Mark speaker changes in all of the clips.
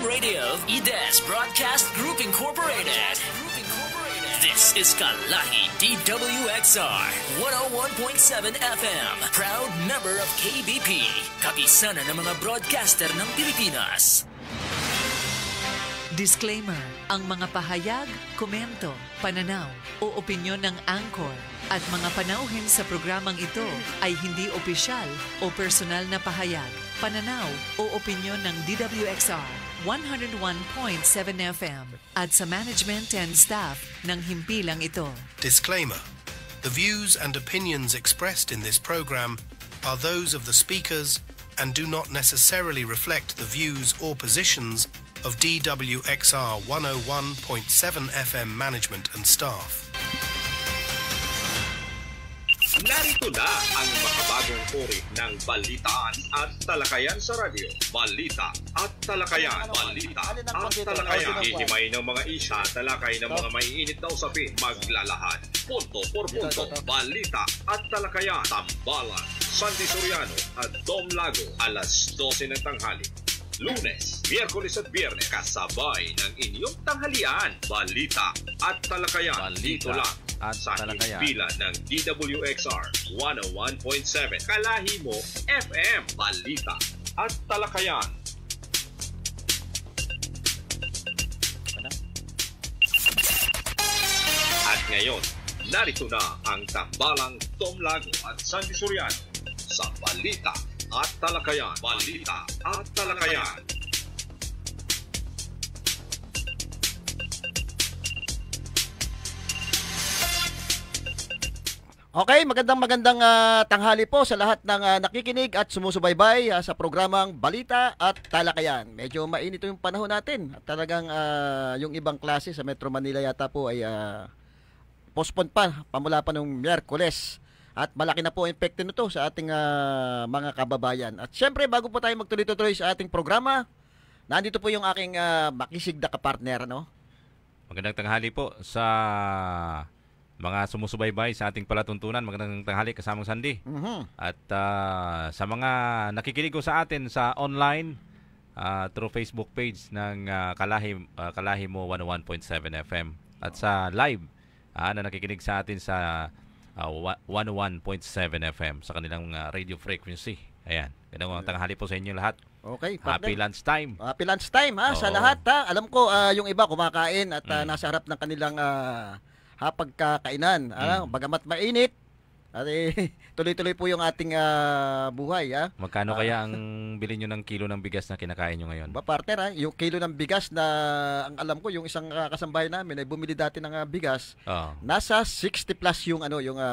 Speaker 1: Radio of EDES Broadcast Group Incorporated. This is Kalahi DWXR 101.7 FM, proud member of KBP, kapisanan ng mga broadcaster ng Pilipinas.
Speaker 2: Disclaimer, ang mga pahayag, komento, pananaw o opinyon ng anchor at mga panauhin sa programang ito ay hindi opisyal o personal na pahayag, pananaw o opinyon ng DWXR 101.7 FM at sa management and staff ng himpilang ito.
Speaker 3: Disclaimer. The views and opinions expressed in this program are those of the speakers and do not necessarily reflect the views or positions of DWXR 101.7 FM management and staff.
Speaker 4: Narito na ang makabagong uri ng balitaan at talakayan sa radyo. Balita at talakayan. Balita at talakayan. Hihimay ng mga isya, talakay ng mga maiinit na usapin, maglalahad. Punto por punto. Balita at talakayan. Tambalan, Sandy Soriano at Dom Lago. Alas 12 ng tanghali. Lunes, Miyerkules at Biyernes, kasabay ng inyong tanghalian. Balita at talakayan. Dito lang sa himpilan ng DWXR 101.7 Kalahi mo FM. Balita at talakayan. At ngayon, narito na ang tambalang Tom Lago at Sandy Soriano sa Balita at talakayan. Balita at talakayan.
Speaker 5: Okay, magandang tanghali po sa lahat ng nakikinig at sumusubaybay sa programang Balita at Talakayan. Medyo mainit yung panahon natin at talagang yung ibang klase sa Metro Manila yata po ay postpone pa, pamula pa nung Miyerkules. At malaki na po ang epekto nito sa ating mga kababayan. At syempre, bago po tayo magtuloy-tuloy sa ating programa, nandito po yung aking makisig na kapartner, no?
Speaker 6: Magandang tanghali po sa mga sumusubaybay sa ating palatuntunan. Magandang tanghali kasamang Sandy. At sa mga nakikinig ko sa atin sa online through Facebook page ng Kalahi mo 101.7 FM. At sa live na nakikinig sa atin sa 101.7 FM sa kanilang radio frequency. Ayan. Magandang tanghali po sa inyo lahat.
Speaker 5: Okay,
Speaker 6: happy lunchtime.
Speaker 5: Happy lunchtime sa lahat. Alam ko yung iba kumakain at nasa harap ng kanilang hapagkakainan. Bagamat mainit, at tuloy-tuloy po yung ating buhay.
Speaker 6: Magkano kaya ang bilhin nyo ng kilo ng bigas na kinakain nyo ngayon?
Speaker 5: Partner, yung kilo ng bigas na ang alam ko, yung isang kasambahay namin ay bumili dati ng bigas, nasa 60 plus yung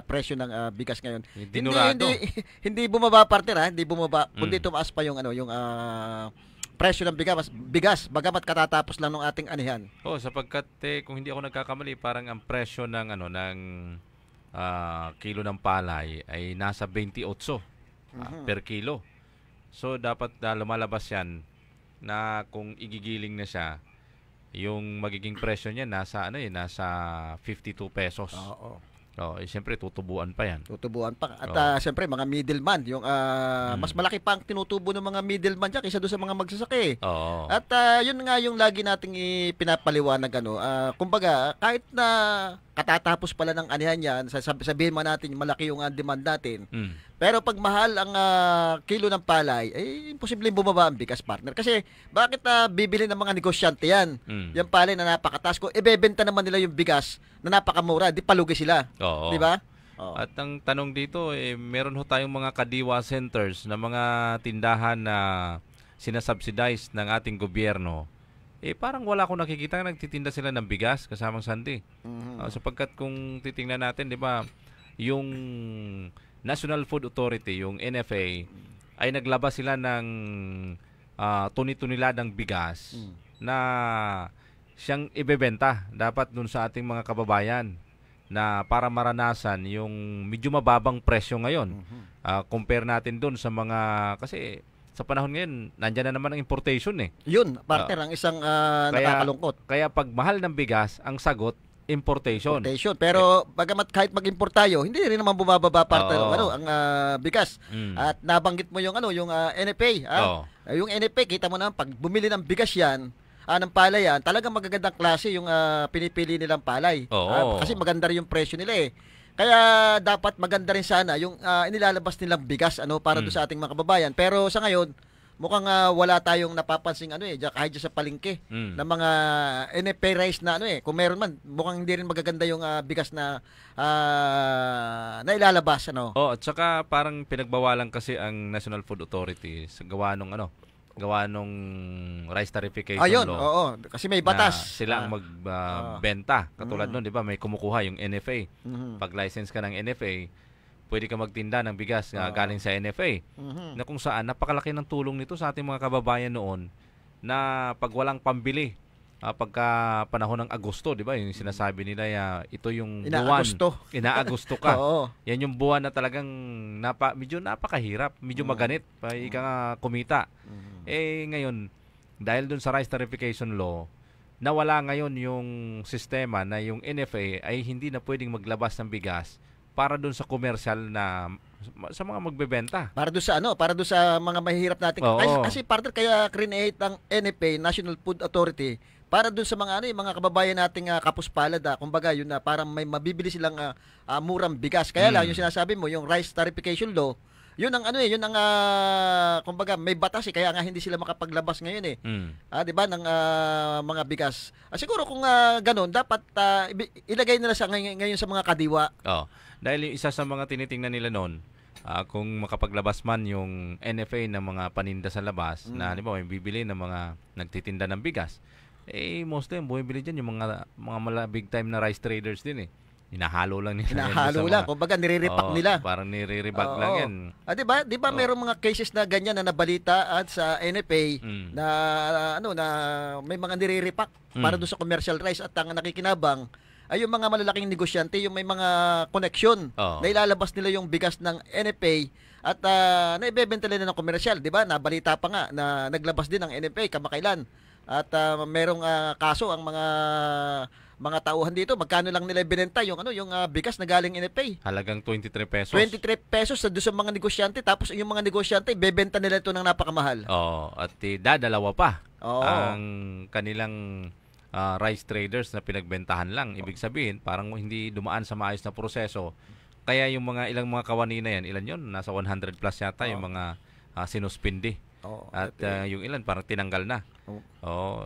Speaker 5: presyo ng bigas ngayon. Hindi bumaba, partner, hindi bumaba, kundi tumaas pa yung yung presyo ng bigas, bagamat katatapos lang ng ating anihan.
Speaker 6: Sapagkat kung hindi ako nagkakamali, parang ang presyo ng ng kilo ng palay ay nasa 28 per kilo. So dapat lumalabas yan na kung igigiling na siya, yung magiging presyo niya nasa nasa 52 pesos. Siyempre tutubuan pa yan. Tutubuan pa.
Speaker 5: At siyempre mga middleman, yung mas malaki pa ang tinutubo ng mga middleman dyan kaysa doon sa mga magsasaki. At yun nga yung lagi nating pinapaliwanag kumbaga kahit na katatapos pala ng anihan yan, sabihin mo natin malaki yung demand natin. Pero pag mahal ang kilo ng palay, imposibleng bumaba ang bigas, partner. Kasi bakit bibili ng mga negosyante yan? Yung palay na napakataas ko, ibebenta naman nila yung bigas na napakamura, di palugi sila. Di ba?
Speaker 6: At ang tanong dito, meron ho tayong mga kadiwa centers na mga tindahan na sinasubsidize ng ating gobyerno. Parang wala akong nakikita na nagtitinda sila ng bigas kasamang Sandy. Sapagkat kung titingnan natin, di ba, yung National Food Authority, yung NFA, ay naglabas sila ng tuni-tuniladang bigas na siyang ibebenta dapat dun sa ating mga kababayan na para maranasan yung medyo mababang presyo ngayon. Compare natin dun sa mga, kasi sa panahon ngayon, nandyan na naman ang importation
Speaker 5: Yun, partner, ang isang nakakalungkot.
Speaker 6: Kaya pag mahal ng bigas, ang sagot, importation.
Speaker 5: Pero bagamat kahit mag-import tayo, hindi rin naman bumababa partner ang bigas. At nabanggit mo yung yung NFA, yung NFA, kita mo naman pag bumili ng bigas yan, ng palay, talagang magagandang klase yung pinipili nilang palay. Kasi maganda rin yung presyo nila eh. Kaya dapat maganda rin sana yung inilalabas nilang bigas para doon sa ating mga kababayan. Pero sa ngayon, mukhang wala tayong napapansing kahit sa palengke ng mga NFA rice na kung meron man, mukhang hindi rin magaganda yung bigas na ilalabas
Speaker 6: at saka parang pinagbawalan kasi ang National Food Authority sa gawa nung rice tarification law.
Speaker 5: Kasi may batas.
Speaker 6: Sila ang magbenta. Katulad nun, 'di ba, may kumukuha yung NFA. Pag license ka ng NFA, pwede ka magtinda ng bigas galing sa NFA. Na kung saan napakalaki ng tulong nito sa ating mga kababayan noon na pag walang pambili, pagka panahon ng Agosto, 'di ba? Yung sinasabi nila ito yung buwan. Inaagosto ka. Yan yung buwan na talagang medyo napakahirap, medyo maganit pa ika nga kumita. Ngayon, dahil dun sa rice tarification law, nawala ngayon yung sistema na yung NFA ay hindi na pwedeng maglabas ng bigas para doon sa commercial na sa mga magbebenta. Para
Speaker 5: doon sa mga mahihirap natin. Kasi partner kaya create ang NFA, National Food Authority, para doon sa mga mga kababayan nating kapuspalad, kumbaga yun na parang may mabibili silang murang bigas. Kaya lang yung sinasabi mo, yung rice tarification law, yun ang kumbaga may batas kaya nga hindi sila makapaglabas ngayon 'di ba ng mga bigas. Siguro kung ganoon dapat ilagay nila sa ngayon sa mga kadiwa.
Speaker 6: Dahil yung isa sa mga tinitingnan nila noon, kung makapaglabas man yung NFA ng mga paninda sa labas na halimbawa may bibili ng mga nagtitinda ng bigas, mostly yung bumibili diyan yung mga big time na rice traders din Hinahalo lang nila.
Speaker 5: Kumbaga nire-repack nila.
Speaker 6: Parang nire-rebag lang yan.
Speaker 5: Di ba mayroong mga cases na ganyan na nabalita at sa NFA na na may mga nire-repack para doon sa commercial rice at ang nakikinabang ay yung mga malalaking negosyante, yung may mga connection na ilalabas nila yung bigas ng NFA at naibebenta nila ng commercial, di ba? Nabalita pa nga na naglabas din ng NFA kamakailan. At merong kaso ang mga tauhan dito, magkano lang nila binenta yung bigas na galing NFA.
Speaker 6: Halagang 23 pesos.
Speaker 5: 23 pesos sa doon sa mga negosyante, tapos yung mga negosyante bebenta nila ito ng napakamahal.
Speaker 6: At dadalawa pa ang kanilang rice traders na pinagbentahan lang. Ibig sabihin, parang hindi dumaan sa maayos na proseso. Kaya yung ilang mga kawani na yan, ilan yun? Nasa 100 plus yata yung mga sinuspindi. At yung ilan parang tinanggal na.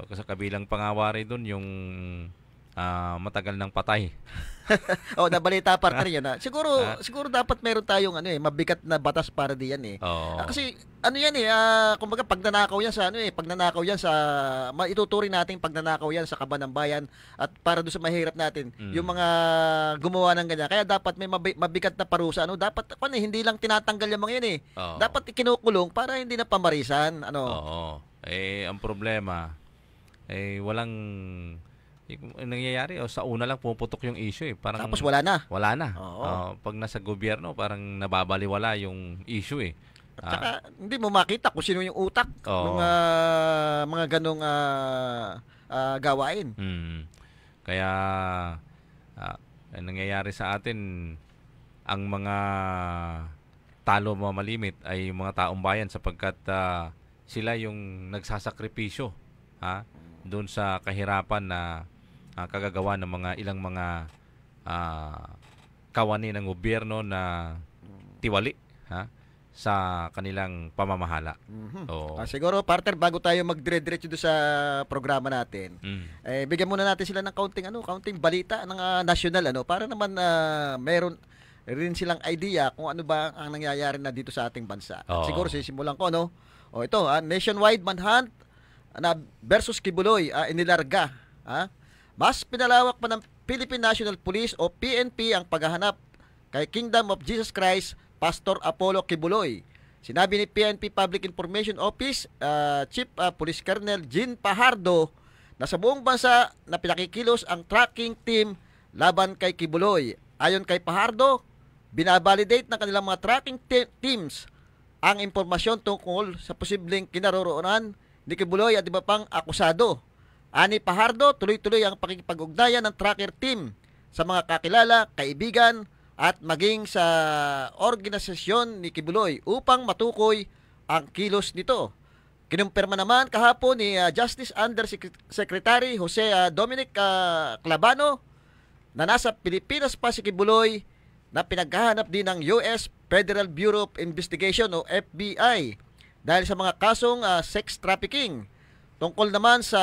Speaker 6: Kasi kabilang pangawari doon yung matagal ng patay.
Speaker 5: Nabalita partner yan. Siguro dapat meron tayong mabigat na batas para diyan kasi kumbaga pagnanakaw yan sa maituturing natin pagnanakaw yan sa kaban ng bayan at para doon sa mahirap natin yung mga gumawa ng ganyan. Kaya dapat may mabigat na parusa. Dapat hindi lang tinatanggal yung mga yan dapat ikinukulong para hindi na pamarisan.
Speaker 6: Ang problema walang nangyayari sa una lang pumuputok yung issue parang
Speaker 5: tapos wala na.
Speaker 6: Pag nasa gobyerno parang nababaliwala yung issue
Speaker 5: at saka hindi mo makita kung sino yung utak ng mga ganong gawain.
Speaker 6: Kaya nangyayari sa atin ang mga talo mamalimit ay yung mga taong bayan sapagkat sila yung nagsasakripisyo doon sa kahirapan na kagagawa ng mga ilang mga kawani ng gobyerno na tiwali sa kanilang pamamahala.
Speaker 5: Siguro partner, bago tayo magdire-diretso doon sa programa natin, bigyan muna natin sila ng kaunting balita ng national para naman meron rin silang idea kung ano ba ang nangyayari na dito sa ating bansa. Siguro sisimulan ko ito nationwide manhunt na versus Kibuloy inilarga. Mas pinalawak pa ng Philippine National Police o PNP ang paghahanap kay Kingdom of Jesus Christ Pastor Apollo Kibuloy. Sinabi ni PNP Public Information Office Chief Police Colonel Jean Pajardo na sa buong bansa na pinakikilos ang tracking team laban kay Kibuloy. Ayon kay Pajardo, binabalidate ng kanilang mga tracking teams ang impormasyon tungkol sa posibleng kinaroroonan ni Kibuloy at iba pang akusado. Ani Pajardo, tuloy-tuloy ang pakikipag-ugnayan ng tracker team sa mga kakilala, kaibigan at maging sa organisasyon ni Kibuloy upang matukoy ang kilos nito. Kinumpirma naman kahapon ni Justice Undersecretary Jose Dominic Clavano na nasa Pilipinas pa si Kibuloy na pinaghahanap din ng US Federal Bureau of Investigation o FBI dahil sa mga kasong sex trafficking. Tungkol naman sa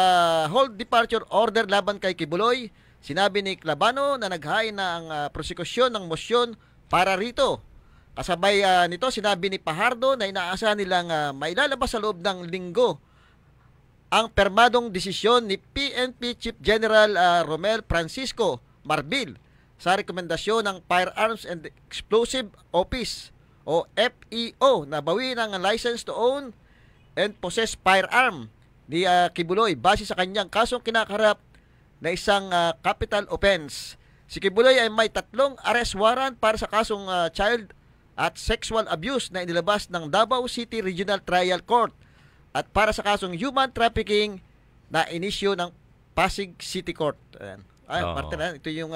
Speaker 5: hold departure order laban kay Kibuloy, sinabi ni Clavano na naghain na ang prosekusyon ng mosyon para rito. Kasabay nito, sinabi ni Fajardo na inaasahan nilang mailalabas sa loob ng linggo ang permadong desisyon ni PNP Chief General Romel Francisco Marbil sa rekomendasyon ng Firearms and Explosive Office o FEO na bawiin ang license to own and possess firearm ni Kibuloy base sa kanyang kasong kinakaharap na isang capital offense. Si Kibuloy ay may 3 arrest warrant para sa kasong child at sexual abuse na inilabas ng Davao City Regional Trial Court at para sa kasong human trafficking na inisyo ng Pasig City Court. Parte na, ito yung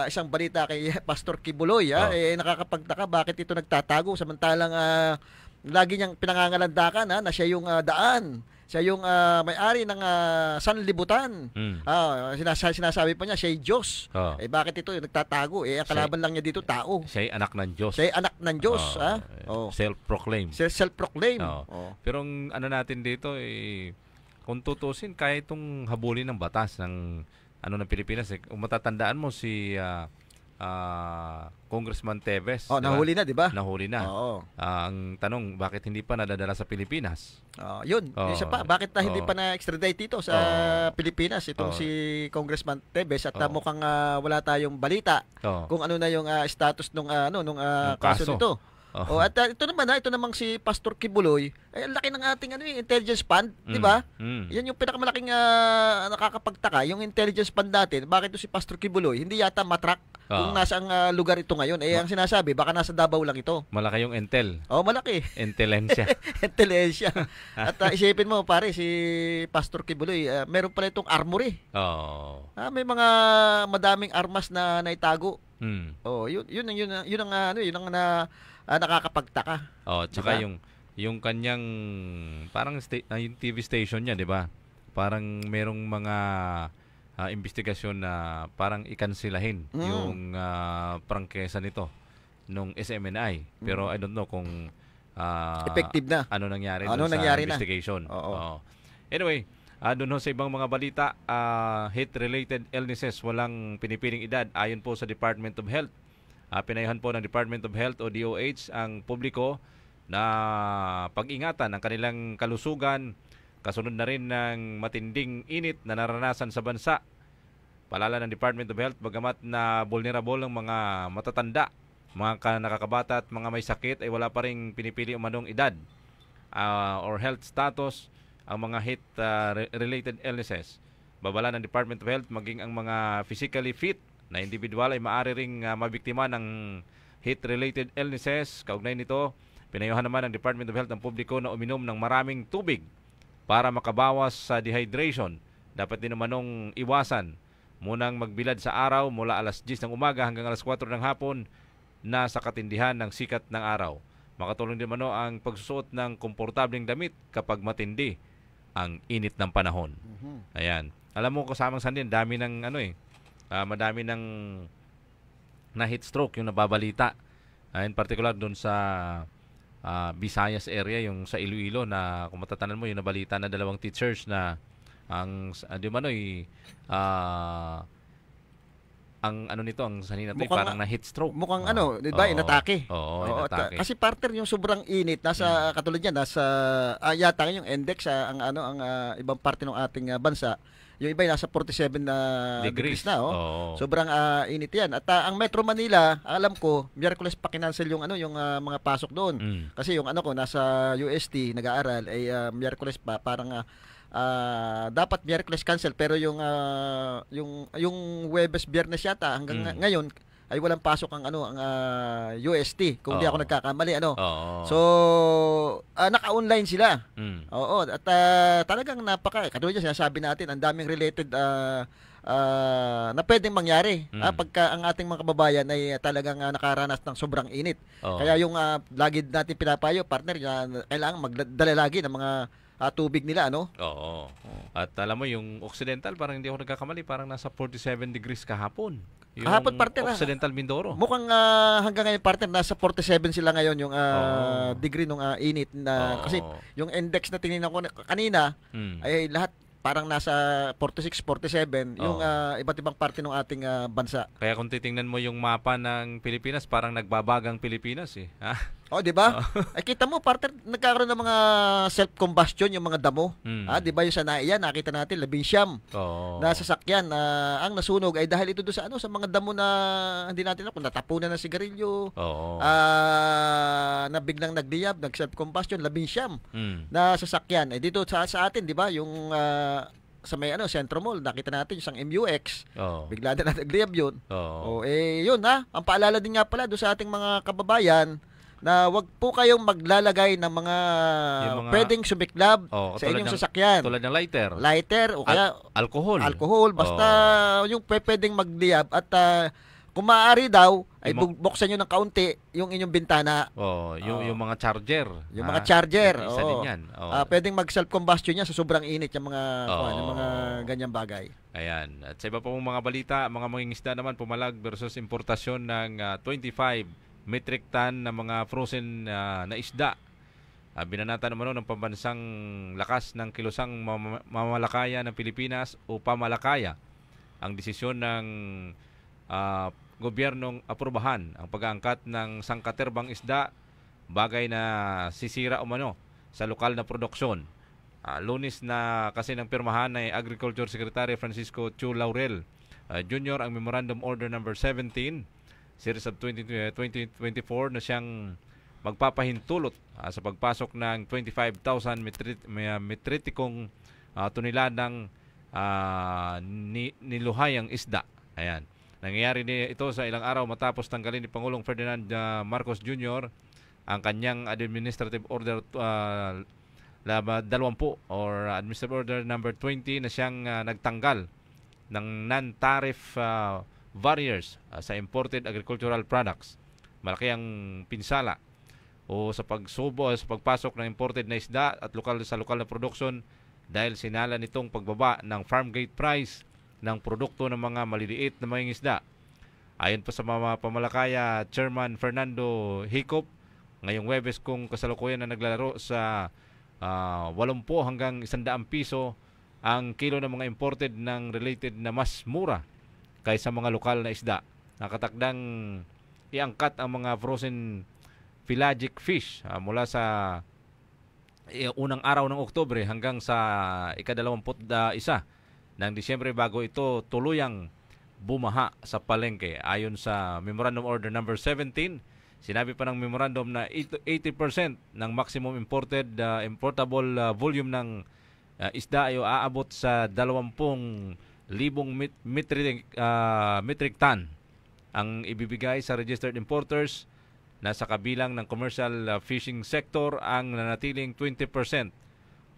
Speaker 5: isang balita kay Pastor Kibuloy. Nakakapagtaka bakit ito nagtatago samantalang lagi niyang pinangangalandakan na siya yung daan. Siya yung may-ari ng sanlibutan. Sinasabi pa niya, siya ay Diyos. Bakit ito nagtatago? Ang kalaban lang niya dito, tao.
Speaker 6: Siya ay anak ng Diyos.
Speaker 5: Siya ay anak ng Diyos.
Speaker 6: Self-proclaim.
Speaker 5: Self-proclaim.
Speaker 6: Pero ang ano natin dito, kung tutusin, kaya itong habulin ng batas ng ng Pilipinas. Kung matatandaan mo si Congressman Teves.
Speaker 5: Nahuli na, di ba?
Speaker 6: Nahuli na. Ang tanong, bakit hindi pa nadadala sa Pilipinas?
Speaker 5: Yun. Isa pa, bakit hindi pa na-extradite dito sa Pilipinas itong si Congressman Teves at mukhang wala tayong balita kung ano na yung status nung kaso nito. At ito namang si Pastor Kibuloy, ang laki ng ating intelligence fund, di ba? Yan yung pinakamalaking nakakapagtaka, yung intelligence fund natin. Bakit ito si Pastor Kibuloy hindi yata matrack kung nasa ang lugar ito ngayon? Ang sinasabi, baka nasa Davao lang ito.
Speaker 6: Malaki yung intel.
Speaker 5: Malaki.
Speaker 6: Intelensya.
Speaker 5: Intelensya. At isipin mo, pare, si Pastor Kibuloy, meron pala itong armory. May mga madaming armas na naitago. Yun ang nakakapagtaka.
Speaker 6: Tsaka diba? yung kanyang parang yung TV station niya, 'di ba? Parang merong mga investigasyon na parang ikansilahin yung prangkesa nito nung SMNI. Pero I don't know kung
Speaker 5: effective na.
Speaker 6: Ano nangyari
Speaker 5: sa
Speaker 6: investigation. Anyway, doon sa ibang mga balita, heat-related illnesses walang pinipiling edad ayon po sa Department of Health. Pinayuhan po ng Department of Health o DOH ang publiko na pag-ingatan ang kanilang kalusugan kasunod na rin ng matinding init na naranasan sa bansa. Palala ng Department of Health, bagamat na vulnerable ang mga matatanda, mga nakakabata at mga may sakit ay wala pa rin pinipili umanong edad or health status ang mga heat-related illnesses. Babala ng Department of Health maging ang mga physically fit na individual ay maaari ring mabiktima ng heat-related illnesses. Kaugnay nito, pinayuhan naman ng Department of Health ang publiko na uminom ng maraming tubig para makabawas sa dehydration. Dapat din namanong iwasan munang magbilad sa araw mula alas 10 ng umaga hanggang alas 4 ng hapon na sa katindihan ng sikat ng araw. Makatulong din naman ang pagsusuot ng komportableng damit kapag matindi ang init ng panahon. Ayan. Alam mo, kasamang sandin, dami ng madami ng na heat stroke yung nababalita. In particular doon sa Visayas area, yung sa Iloilo na kung matatanan mo yung nabalita na 2 teachers na ang sanina to parang na heat stroke.
Speaker 5: Mukhang di ba, inatake.
Speaker 6: Inatake.
Speaker 5: Kasi partner yung sobrang init nasa katulad niyan, nasa yata yung index ang ibang parte ng ating bansa. Yung iba ay nasa 47 degrees na. Sobrang init yan. At ang Metro Manila, alam ko, Miyerkules pa kinancel yung mga pasok doon. Kasi yung nasa UST nag-aaral ay Miyerkules pa, parang dapat Miyerkules cancel, pero yung Huwebes, Biyernes yata hanggang ngayon ay walang pasok ang UST kung di ako nagkakamali So naka-online sila. Oo, at talagang katulad niya sinasabi natin, ang daming related na pwedeng mangyari pagka ang ating mga kababayan ay talagang nakaranas ng sobrang init. Kaya yung lagi natin pinapayo, partner, kailangan magdala lagi ng mga tubig nila,
Speaker 6: Oo. At alam mo, yung Occidental, parang hindi ako nagkakamali, parang nasa 47 degrees kahapon. Yung
Speaker 5: kahapon, partner,
Speaker 6: Occidental Mindoro.
Speaker 5: Mukhang hanggang ngayon, partner, nasa 47 sila ngayon yung degree ng init. Kasi yung index na tinignan ko kanina, ay lahat parang nasa 46, 47 yung iba't ibang parte ng ating bansa.
Speaker 6: Kaya kung titingnan mo yung mapa ng Pilipinas, parang nagbabagang Pilipinas eh.
Speaker 5: Di ba? Ay kita mo, partner, nagkakaroon ng mga self-combustion yung mga damo. Di ba yung sa NAIA, nakita natin 19 na sasakyan ang nasunog ay dahil ito doon sa mga damo na hindi natin kung natapunan ng sigarilyo. Na biglang nagliyab, nag-self-combustion, 19 na sasakyan. Dito sa atin, di ba, yung sa may Centro Mall, nakita natin isang MUX. Bigla na nagliyab yun. Yun ang paalala din nga pala doon sa ating mga kababayan na wag po kayong maglalagay ng mga pwedeng sumiklab sa inyong sasakyan.
Speaker 6: Tulad ng
Speaker 5: lighter o kaya alcohol. Basta yung pwedeng magliyab at kung maaari daw ay buksan nyo ng kaunti yung inyong bintana.
Speaker 6: Yung mga charger.
Speaker 5: Yung mga charger.
Speaker 6: Isa din yan.
Speaker 5: Pwedeng mag self-combustion niya sa sobrang init yung mga ganyang bagay. Ayan.
Speaker 6: At sa iba pa mong mga balita, mga mangingisda naman pumalag versus importasyon ng 25 metric ton na mga frozen na isda. Binanata naman ng pambansang lakas ng kilusang mamalakaya ng Pilipinas o pamalakaya ang desisyon ng gobyernong aprubahan ang pag-aangkat ng sangkaterbang isda, bagay na sisira umano sa lokal na produksyon. Lunes na kasi ng pirmahan ay Agriculture Secretary Francisco Chu Laurel Jr. ang Memorandum Order Number 17 Series of 2024 na siyang magpapahintulot sa pagpasok ng 25,000 metritikong toneladang niluhayang isda. Ayan. Nangyayari ito sa ilang araw matapos tanggalin ni Pangulong Ferdinand Marcos Jr. ang kanyang Administrative Order 20 or Administrative Order Number 20 na siyang nagtanggal ng non-tariff barriers sa imported agricultural products. Malaki ang pinsala sa pagpasok ng imported na isda at sa lokal na production dahil sinala nitong pagbaba ng farm gate price ng produkto ng mga maliliit na mga isda. Ayon pa sa mga pamalakaya, Chairman Fernando Hicop, ngayong Huwebes kung kasalukuyan na naglalaro sa 80 hanggang 100 piso ang kilo ng mga imported ng related na mas mura kaysa mga lokal na isda. Nakatakdang iangkat ang mga frozen pelagic fish mula sa unang araw ng Oktubre hanggang sa ika-21 ng Disyembre bago ito tuluyang bumaha sa palengke. Ayon sa Memorandum Order Number 17, sinabi pa ng memorandum na 80% ng maximum importable volume ng isda ay aabot sa 20,000 metric ton ang ibibigay sa registered importers na sa kabilang ng commercial fishing sector ang nanatiling 20%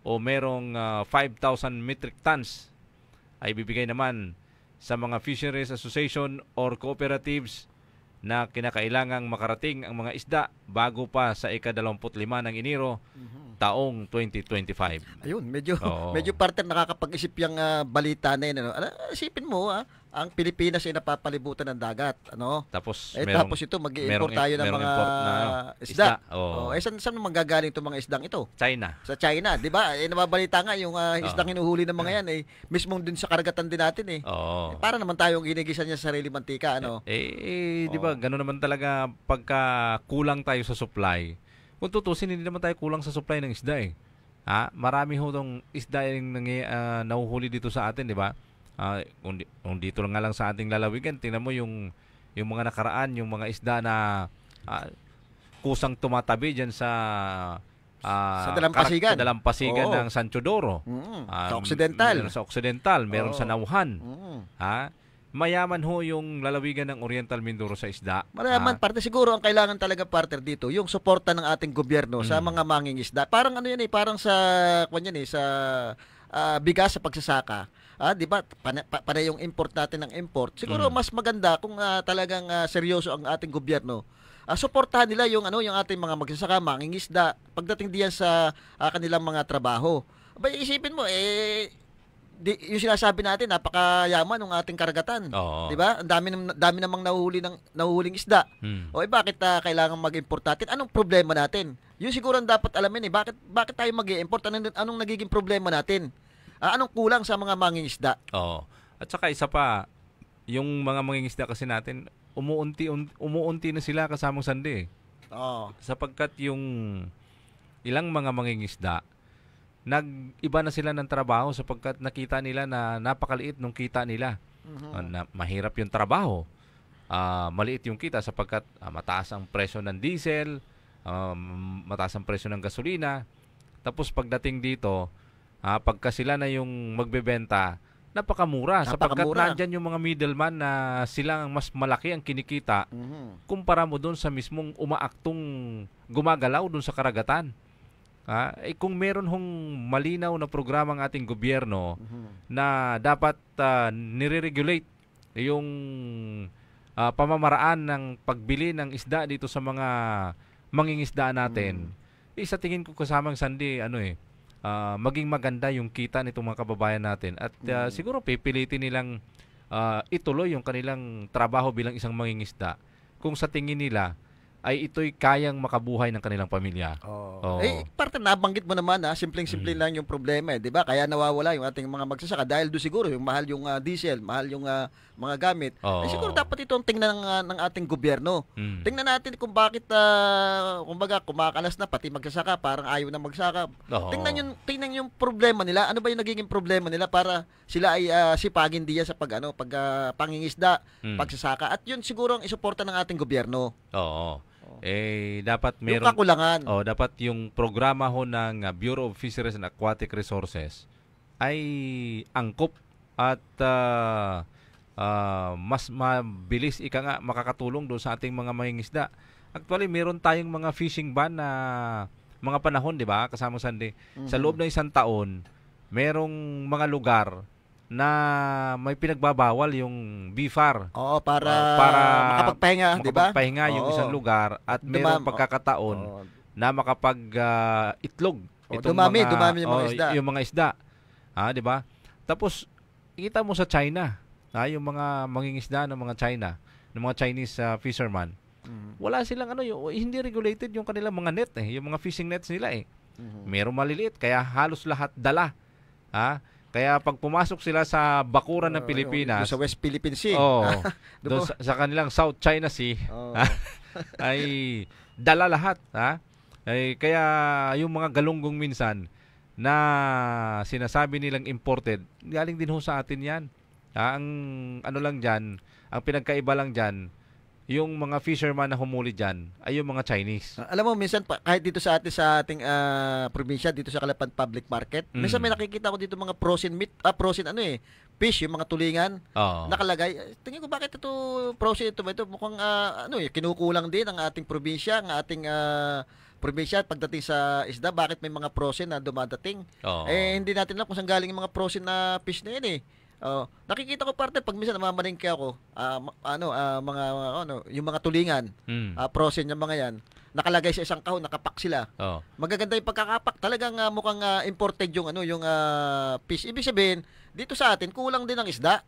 Speaker 6: o merong 5,000 metric tons ay ibibigay naman sa mga fisheries association or cooperatives na kinakailangang makarating ang mga isda bago pa sa ika-25 ng Enero taong 2025.
Speaker 5: Ayun, medyo partner nakakapag-isip yung balita na yun. Isipin mo, ang Pilipinas ay napapalibutan ng dagat.
Speaker 6: Tapos
Speaker 5: ito, mag-i-import tayo ng mga isda. Saan manggagaling itong mga isdang ito?
Speaker 6: China.
Speaker 5: Sa China, di ba? Nababalita nga yung isdang hinuhuli ng mga yan, mismong din sa karagatan din natin. Para naman tayong ginigisan niya sa sarili mantika.
Speaker 6: Di ba, gano'n naman talaga pagka kulang tayo sa supply. Kung tutusin, hindi naman tayo kulang sa supply ng isda Marami ho itong isda yung nahuhuli dito sa atin, di ba? Kung dito nga lang sa ating lalawigan, tingnan mo yung mga nakaraan, yung mga isda na kusang tumatabi dyan sa dalampasigan ng San Teodoro.
Speaker 5: Sa Occidental.
Speaker 6: Meron sa Occidental, meron sa Nauhan. mayaman ho yung lalawigan ng Oriental Mindoro sa isda.
Speaker 5: Mayaman, parte siguro ang kailangan talaga partner dito, yung suporta ng ating gobyerno sa mga mangingisda. Parang ano yan parang sa bigas sa pagsasaka. 'Di ba? Para yung import natin ng import. Siguro mas maganda kung talagang seryoso ang ating gobyerno. Suportahan nila yung ating mga magsasaka, mangingisda pagdating diyan sa kanilang mga trabaho. Aba, isipin mo yung sinasabi natin, napakayaman ng ating karagatan. 'Di ba? Ang dami namang nahuhuling isda. Bakit kailangan mag-import natin? Anong problema natin? Yun siguro ang dapat alamin bakit tayo mag-i-import? Anong nagiging problema natin? Anong kulang sa mga mangingisda?
Speaker 6: At saka isa pa, yung mga mangingisda kasi natin, umuunti na sila kasamang sandi. Sapagkat yung ilang mga mangingisda, nag-iba na sila ng trabaho sapagkat nakita nila na napakaliit nung kita nila. Na mahirap yung trabaho. Maliit yung kita sapagkat mataas ang presyo ng diesel, mataas ang presyo ng gasolina. Tapos pagdating dito, pagka sila na yung magbebenta, napakamura. Sapagkat nandyan yung mga middleman na sila ang mas malaki ang kinikita kumpara mo doon sa mismong umaaktong gumagalaw doon sa karagatan. Kung meron hong malinaw na programa ng ating gobyerno na dapat nire-regulate yung pamamaraan ng pagbili ng isda dito sa mga mangingisda natin, sa tingin ko kasamang sandi, maging maganda yung kita nitong mga kababayan natin. At siguro pipilitin nilang ituloy yung kanilang trabaho bilang isang mangingisda kung sa tingin nila ay ito'y kayang makabuhay ng kanilang pamilya.
Speaker 5: Parte nabanggit mo naman simpleng-simple lang yung problema, 'di ba? Kaya nawawala yung ating mga magsasaka dahil do siguro yung mahal yung diesel, mahal yung mga gamit. Siguro dapat ito ang tingnan ng ating gobyerno. Tingnan natin kung bakit kumbaga kumakalas na pati magsasaka, parang ayaw na magsaka. Tingnan yung problema nila. Ano ba yung nagiging problema nila para sila ay sipagin diyan sa pangingisda, pagsasaka, at yun siguro ang isuporta ng ating gobyerno.
Speaker 6: Dapat meron
Speaker 5: yung kakulangan.
Speaker 6: Dapat yung programa ho ng Bureau of Fisheries and Aquatic Resources ay angkop at mas mabilis makakatulong doon sa ating mga mangingisda. Actually, meron tayong mga fishing ban na mga panahon, 'di ba? Kasama Sunday. Sa loob ng isang taon, merong mga lugar na may pinagbabawal yung BFAR.
Speaker 5: Para makapagpahinga, di ba?
Speaker 6: Makapagpahinga yung isang lugar at mayroong pagkakataon na makapag-itlog.
Speaker 5: Dumami yung mga isda.
Speaker 6: Yung mga isda. Di ba? Tapos, kita mo sa China, yung mga mangingisda ng mga China, ng mga Chinese fishermen, wala silang hindi regulated yung kanilang mga net yung mga fishing nets nila Merong maliliit, kaya halos lahat dala. Kaya pag pumasok sila sa bakuran ng Pilipinas,
Speaker 5: sa West Philippine Sea,
Speaker 6: doon sa kanilang South China Sea, ay dala lahat. Kaya yung mga galunggong minsan na sinasabi nilang imported, galing din ho sa atin yan. Ang lang dyan, ang pinagkaiba lang dyan, yung mga fisherman na humuli dyan ay yung mga Chinese.
Speaker 5: Alam mo, minsan kahit dito sa ating probinsya, dito sa Calapan Public Market, minsan may nakikita ko dito mga frozen meat, fish, yung mga tulingan, nakalagay. Tingin ko bakit ito frozen ito mukhang kinukulang din ang ating probinsya, ang ating probinsya pagdating sa isda, bakit may mga frozen na dumadating? Hindi natin alam kung saan galing yung mga frozen na fish na yun nakikita ko parte pag minsan namamalengke ako, yung mga tulingan, frozen yung mga yan, nakalagay sa isang kahon, nakapak sila. Magaganda yung pagkakapak, talagang mukhang imported yung fish. Ibig sabihin, dito sa atin kulang din ang isda.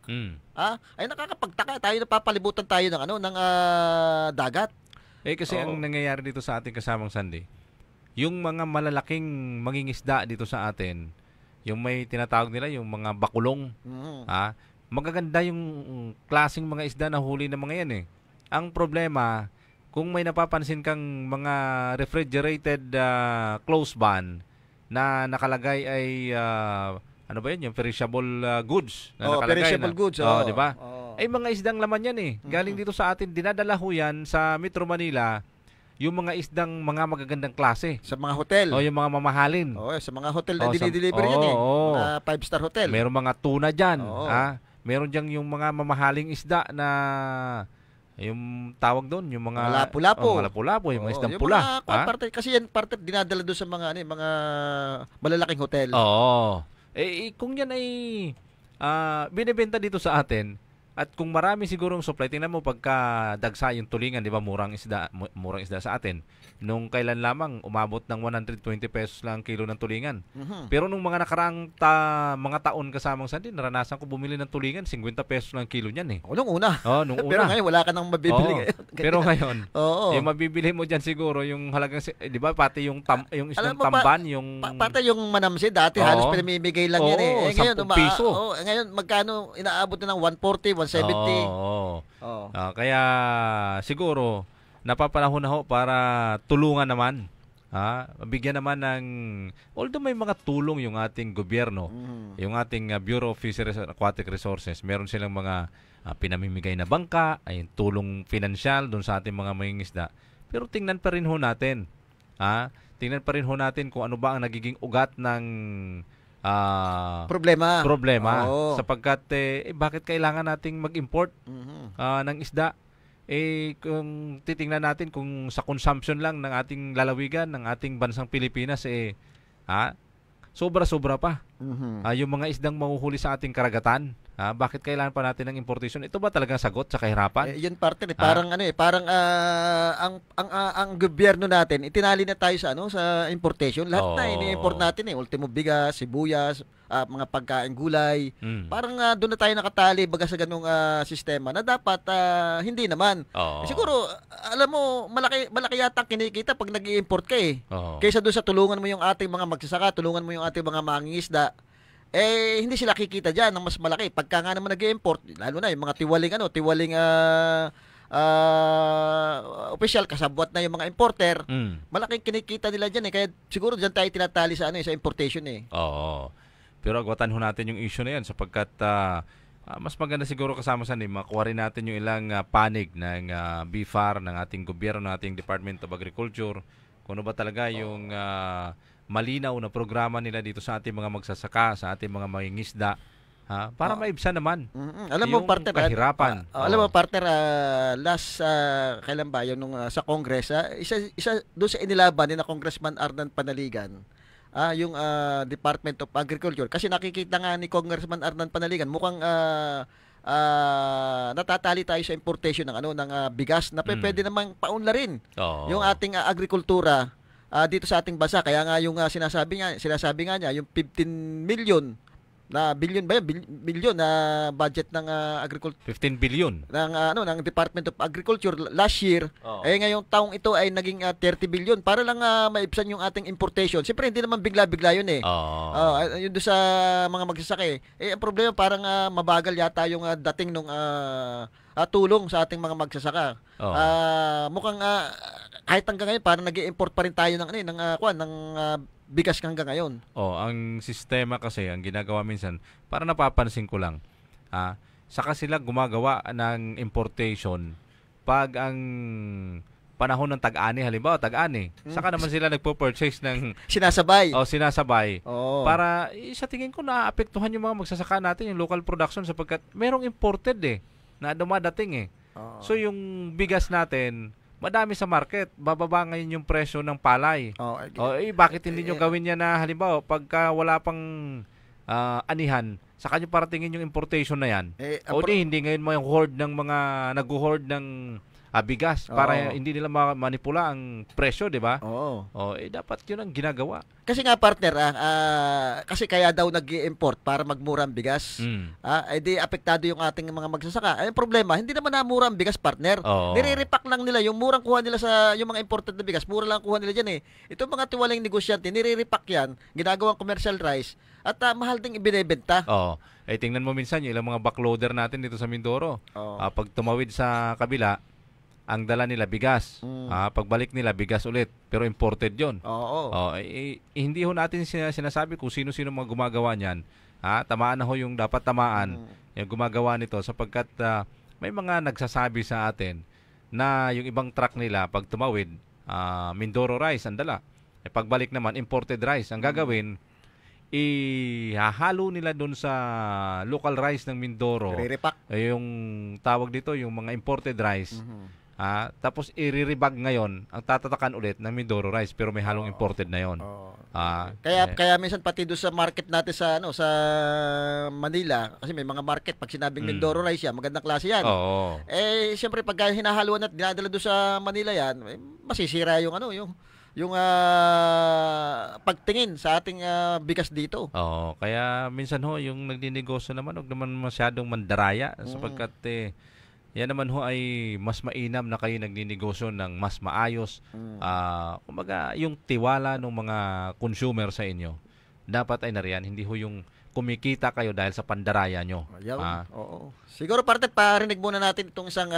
Speaker 5: Ay nakakapagtaka, tayo napapalibutan tayo ng dagat.
Speaker 6: Kasi ang nangyayari dito sa ating kasamang Sunday, yung mga malalaking mangingisda dito sa atin, yung may tinatawag nila yung mga bakulong, magaganda yung klaseng mga isda na huli ng mga yan Ang problema, kung may napapansin kang mga refrigerated close ban na nakalagay ay yung perishable goods na nakalagay
Speaker 5: perishable goods,
Speaker 6: di ba? Ay mga isdang laman yan galing dito sa atin, dinadala ho yan sa Metro Manila, yung mga isdang mga magagandang klase.
Speaker 5: Sa mga hotel.
Speaker 6: Yung mga mamahalin.
Speaker 5: Sa mga hotel na dinideliver yan mga 5-star hotel.
Speaker 6: Merong mga tuna dyan. meron diyang yung mga mamahaling isda na yung tawag doon, yung mga
Speaker 5: lapu-lapu.
Speaker 6: Mga lapu-lapu, yung mga isdang
Speaker 5: yung
Speaker 6: pula.
Speaker 5: Mga parte, kasi yan parte dinadala doon sa mga mga malalaking hotel.
Speaker 6: Oo. Kung yan ay binebenta dito sa atin, at kung marami sigurong supply, tingnan mo pagka dagsa yung tulingan, di ba, murang isda sa atin. Nung kailan lamang, umabot ng 120 pesos lang kilo ng tulingan. Pero nung mga nakaraang mga taon kasamang sandi, naranasan ko bumili ng tulingan, 50 pesos lang kilo niyan eh.
Speaker 5: Nung una.
Speaker 6: Nung una.
Speaker 5: Pero ngayon, wala ka nang mabibili ngayon.
Speaker 6: Pero ngayon,
Speaker 5: yung
Speaker 6: mabibili mo dyan siguro, yung halagang, di ba, pati yung isdang tamban, yung...
Speaker 5: Pati yung manamsi, dati halos pinamimigay lang yan eh.
Speaker 6: Ngayon, 10 piso.
Speaker 5: Ngayon, magkano, inaabot na ng 140, 170.
Speaker 6: Kaya, siguro, napapanahon na ho para tulungan naman. Bigyan naman ng, although may mga tulong yung ating gobyerno, yung ating Bureau of Fisheries and Aquatic Resources, meron silang mga pinamimigay na bangka, ay tulong pinansyal doon sa ating mga mangingisda. Pero tingnan pa rin ho natin. Tingnan pa rin ho natin kung ano ba ang nagiging ugat ng problema. Sapagkat bakit kailangan nating mag-import ng isda? Kung titingnan natin kung sa consumption lang ng ating lalawigan, ng ating bansang Pilipinas, sobra-sobra pa. Yung mga isdang mahuhuli sa ating karagatan, bakit kailangan pa natin ng importation? Ito ba talagang sagot sa kahirapan?
Speaker 5: Yun parte parang ang gobyerno natin, itinali na tayo sa importation. Lahat na ini-import natin ultimo bigas, sibuyas, mga pagkain gulay. Parang doon na tayo nakatali baga sa ganung sistema na dapat hindi naman. Siguro alam mo malaki yata kinikita pag nag-i-import ka kaysa doon sa tulungan mo yung ating mga magsasaka, tulungan mo yung ating mga mangingisda. Hindi sila kikita diyan ng mas malaki pagka nga naman nag-i-import, lalo na yung mga tiwaling official kasabwat na yung mga importer. Malaking kinikita nila diyan kaya siguro diyan tayo tinatali sa sa importation
Speaker 6: Pero agwatan ho natin yung issue na yan sapagkat mas maganda siguro kasama sa makuha rin natin yung ilang panig ng BFAR, ng ating gobyerno, ng ating Department of Agriculture, kung ano ba talaga yung malinaw na programa nila dito sa ating mga magsasaka, sa ating mga mangingisda, para maibsan naman
Speaker 5: alam mo, partner,
Speaker 6: kahirapan.
Speaker 5: Alam mo, partner, last kailan ba yun nung sa Congress, isa doon sa inilaban ni na Congressman Ardan Panaligan, yung Department of Agriculture, kasi nakikita nga ni Congressman Ardan Panaligan mukhang natatali tayo sa importation ng bigas na pwede namang paunlarin yung ating agrikultura dito sa ating bansa. Kaya nga yung sinasabi nga niya yung 15 million na billion ba yan? Billion na budget ng agriculture.
Speaker 6: 15 billion
Speaker 5: ng Department of Agriculture last year. Ngayong taong ito ay naging 30 billion para lang maibsan yung ating importation. Siyempre hindi naman bigla-bigla yun yun doon sa mga magsasaka ang problema parang mabagal yata yung dating nung tulong sa ating mga magsasaka. Mukhang kahit hanggang ngayon parang nag-i-import pa rin tayo ng bigas hanggang ngayon.
Speaker 6: Ang sistema kasi, ang ginagawa minsan, para napapansin ko lang, saka sila gumagawa ng importation pag ang panahon ng tag-ani, halimbawa tag-ani, saka naman sila nagpo-purchase ng
Speaker 5: sinasabay.
Speaker 6: Sinasabay. Para sa tingin ko naapektuhan yung mga magsasaka natin, yung local production, sapagkat merong imported na dumadating So yung bigas natin, madami sa market, bababa ngayon yung presyo ng palay. Bakit hindi nyo gawin yan na halimbawa pagka wala pang anihan, saka nyo paratingin yung importation na yan? Hindi ngayon may hoard ng mga nag-hoard ng bigas para hindi nila manipula ang presyo, di ba? Dapat yun ang ginagawa.
Speaker 5: Kasi nga, partner, kasi kaya daw nag-i-import para magmura ang bigas. Di apektado yung ating mga magsasaka. Ang problema, hindi naman namura ang bigas, partner. Nire-repack lang nila yung murang kuha nila sa yung mga imported na bigas. Mura lang kuha nila dyan Itong mga tiwaling negosyante, nire-repack yan, ginagawang commercial rice, at mahal ding ibinebenta.
Speaker 6: Tingnan mo minsan yung ilang mga backloader natin dito sa Mindoro. Pag tumawid sa kabila, ang dala nila bigas. Pagbalik nila bigas ulit, pero imported 'yon. Hindi ho natin sinasabi kung sino-sino mga gumagawa niyan. Tamaan na ho yung dapat tamaan yung gumagawa nito sapagkat may mga nagsasabi sa atin na yung ibang truck nila pag tumawid, Mindoro rice ang dala. Pagbalik naman imported rice. Ang gagawin, ihahalo nila doon sa local rice ng Mindoro.
Speaker 5: Re-repack.
Speaker 6: Yung tawag dito, yung mga imported rice. Tapos i-rebag ngayon, ang tatatakan ulit ng Mindoro rice pero may halong imported na yon.
Speaker 5: Kaya minsan pati doon sa market natin sa sa Manila, kasi may mga market pag sinabing Mindoro rice yan, magandang klase yan. Siyempre pag hinahaluan at dinadala doon sa Manila yan, masisira yung yung pagtingin sa ating bigas dito.
Speaker 6: Kaya minsan yung nagdinegosyo naman, huwag naman masyadong mandaraya sapagkat yan naman ay mas mainam na kayo nagdinegosyo ng mas maayos. Kumbaga, yung tiwala ng mga consumer sa inyo, dapat ay nariyan. Hindi yung kumikita kayo dahil sa pandaraya nyo.
Speaker 5: Oo. Siguro parinig muna natin itong isang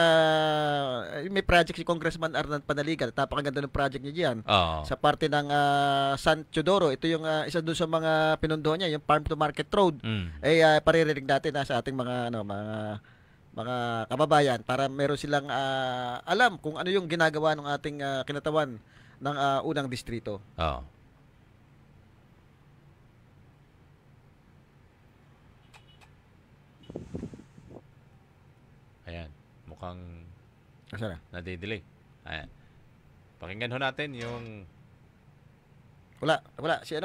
Speaker 5: may project si Congressman Arnan Panaligan. Napakaganda ng project niya diyan. Sa parte ng San Teodoro. Ito yung isa doon sa mga pinundohan niya, yung Farm to Market Road. Paririnig natin sa ating mga mga kababayan para meron silang alam kung ano yung ginagawa ng ating kinatawan ng unang distrito.
Speaker 6: Ayan, mukhang nadidelay. Ayan. Pakinggan ho natin yung...
Speaker 5: Wala. Si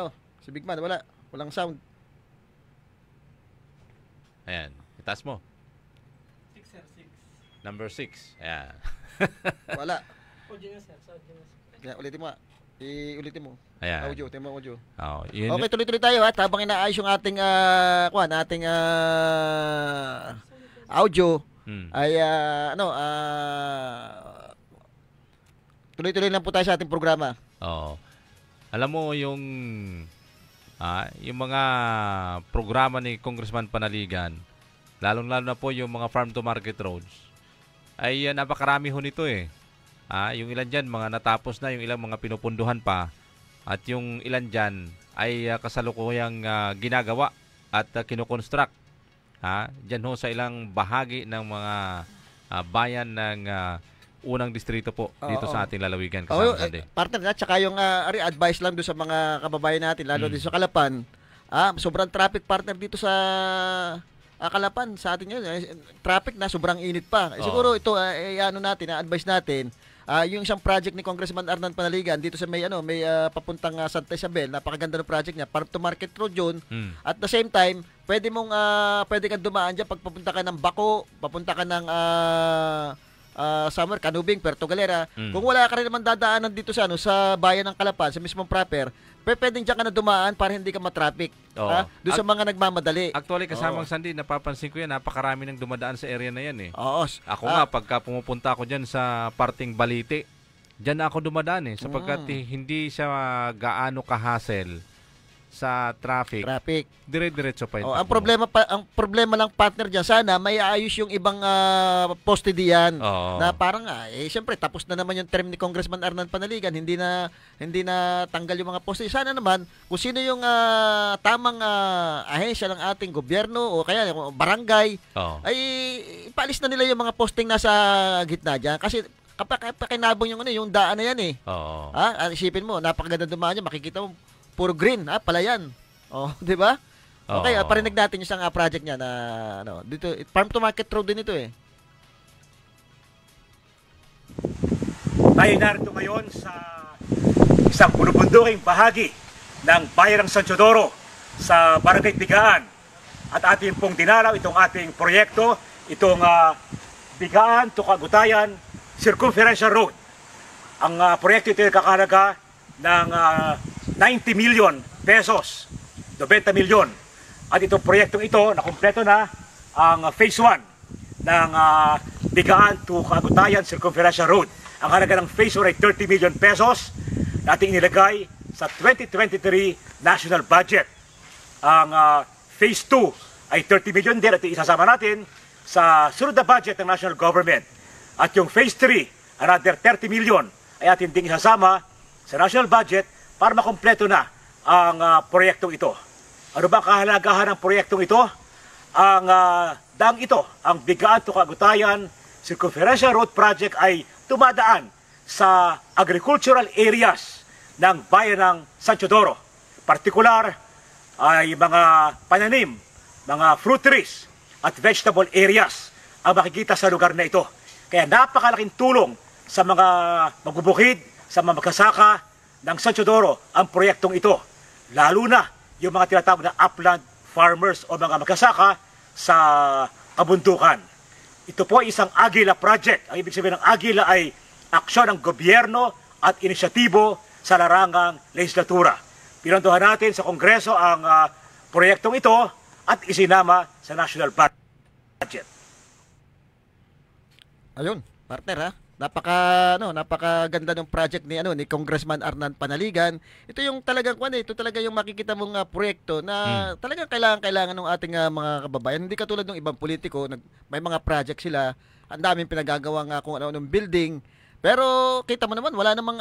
Speaker 5: Big Man, wala. Walang sound.
Speaker 6: Ayan, itaas mo. 6, sir, 6. Number 6. Ayan.
Speaker 5: Wala. Audio na, sir. Kaya ulitin mo. Ulitin mo.
Speaker 6: Ayan.
Speaker 5: Audio, tema audio.
Speaker 6: Okay,
Speaker 5: tuloy-tuloy tayo at habang inaayos yung ating audio ay tuloy-tuloy lang po tayo sa ating programa.
Speaker 6: Alam mo yung mga programa ni Congressman Panaligan, lalong-lalo na po yung mga farm to market roads, ay napakarami ho nito yung ilan dyan, mga natapos na, yung ilang mga pinupunduhan pa, at yung ilan dyan ay kasalukuyang ginagawa at kinukonstruct. Dyan ho sa ilang bahagi ng mga bayan ng unang distrito po dito sa ating lalawigan.
Speaker 5: Partner, at saka yung advice lang doon sa mga kababayan natin, lalo dito sa Calapan, sobrang traffic, partner, dito sa Calapan sa atin yun. Traffic na, sobrang init pa. Siguro ito, advice natin, yung isang project ni Congressman Arnan Panaligan dito sa may papuntang Santa Isabel, napakaganda ng project niya, Farm to Market Road yun. At the same time, pwede kang dumaan diyan pag papunta ka ng Baco, papunta ka ng Summer, Canubing, Puerto Galera. Kung wala ka rin naman dadaanan dito sa sa bayan ng Calapan, sa mismong proper, pwedeng diyan ka na dumaan para hindi ka matraffic. Doon sa mga nagmamadali.
Speaker 6: Actually, kasamang Sandy, napapansin ko yan, napakarami nang dumadaan sa area na yan
Speaker 5: Oo.
Speaker 6: Ako nga, pagka pumupunta ako dyan sa parting Balite, dyan na ako dumadaan sapagkat hindi siya gaano ka-hassle sa traffic. Dire-diretso pa yun.
Speaker 5: Ang problema lang, partner, diyan, sana may ayos yung ibang poste diyan na parang siyempre tapos na naman yung term ni Congressman Arnan Panaligan, hindi na tanggal yung mga poste. Sana naman kung sino yung tamang ahensya ng ating gobyerno o kaya barangay ay ipaalis na nila yung mga posting nasa gitna diyan kasi kapakinabang yung daan na yan Isipin mo, napakaganda dumaan niya, makikita mo puro green, palayan. Di ba? Okay, parinig natin yung isang project niya na dito, Farm to Market Road din ito
Speaker 7: Tayo narito ngayon sa isang punubunduking bahagi ng bayan ng San Teodoro sa Barangay Bigaan. At ating pong dinalaw itong ating proyekto, itong Bigaan to Kagutayan Circumferential Road. Ang proyekto ito ay kakahalaga ng 90 million pesos, 90 milyon. At itong proyektong ito, nakumpleto na ang phase 1 ng Bigaan to Kagutayan Circumferential Road. Ang halaga ng phase 1 ay 30 million pesos na ating inilagay sa 2023 national budget. Ang phase 2 ay 30 million din at isasama natin sa sunod na budget ng national government. At yung phase 3, another 30 million ay ating ding isasama sa national budget para makompleto na ang proyektong ito. Ano ba kahalagahan ng proyektong ito? Ang daang ito, ang Bigaan to Kagutayan Circumferential Road Project ay tumadaan sa agricultural areas ng bayan ng San Teodoro. Partikular, ay mga pananim, mga fruit trees at vegetable areas ang makikita sa lugar na ito. Kaya napakalaking tulong sa mga magbubukid, sa mga magsasaka ng San Teodoro ang proyektong ito. Lalo na yung mga tinatawag na upland farmers o mga magsasaka sa kabundukan. Ito po ay isang Agila project. Ang ibig sabihin ng Agila ay aksyon ng gobyerno at inisyatibo sa larangang legislatura. Pinantuhan natin sa Kongreso ang proyektong ito at isinama sa national budget.
Speaker 5: Ayun, partner ha. Napakaganda ng project ni Congressman Arnan Panaligan. Ito yung talagang ito talaga yung makikita mong proyekto na talagang kailangan ng ating mga kababayan. Hindi katulad ng ibang politiko, may mga project sila, ang daming pinagagawang kung ano-anong building. Pero kita mo naman wala namang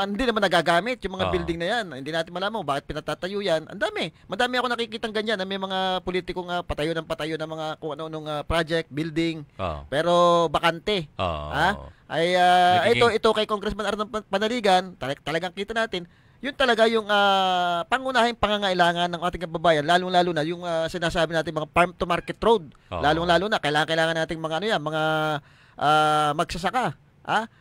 Speaker 5: hindi naman nagagamit yung mga building na yan. Hindi natin malaman bakit pinatatayo yan. Madami ako nakikitang ganyan na may mga politikong patayo ng mga kung ano-anong project, building. Pero bakante. Ito kay Congressman Arnan Panaligan, talagang kita natin yun talaga yung pangunahing pangangailangan ng ating kababayan, lalong-lalo na yung sinasabi natin mga farm to market road. Lalong-lalo na kailangan nating mga mga magsasaka.